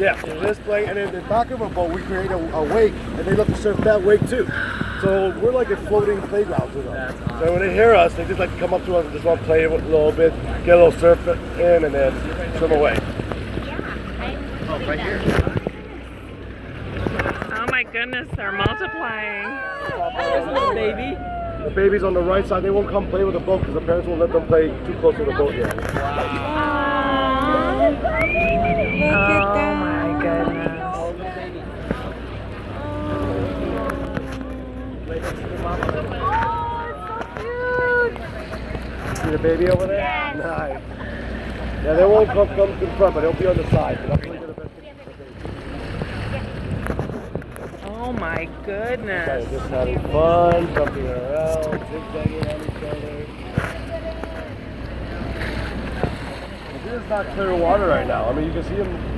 Yeah, so this blanket, and then the back of our boat, we create a wake, and they love to surf that wake too. So we're like a floating playground to them. That's awesome. So when they hear us, they just like to come up to us and just want to play a little bit, get a little surf in, and then swim away. Oh, right here. Oh my goodness, they're multiplying. There's a little baby. The baby's on the right side. They won't come play with the boat because the parents won't let them play too close to the boat yet. Oh my goodness. See the baby over there? Yes. Nice. Yeah, they won't come to the front, but they'll be on the side. Oh my goodness. Okay, just having fun, jumping around, zigzagging on each other. This is not clear water right now. I mean, you can see them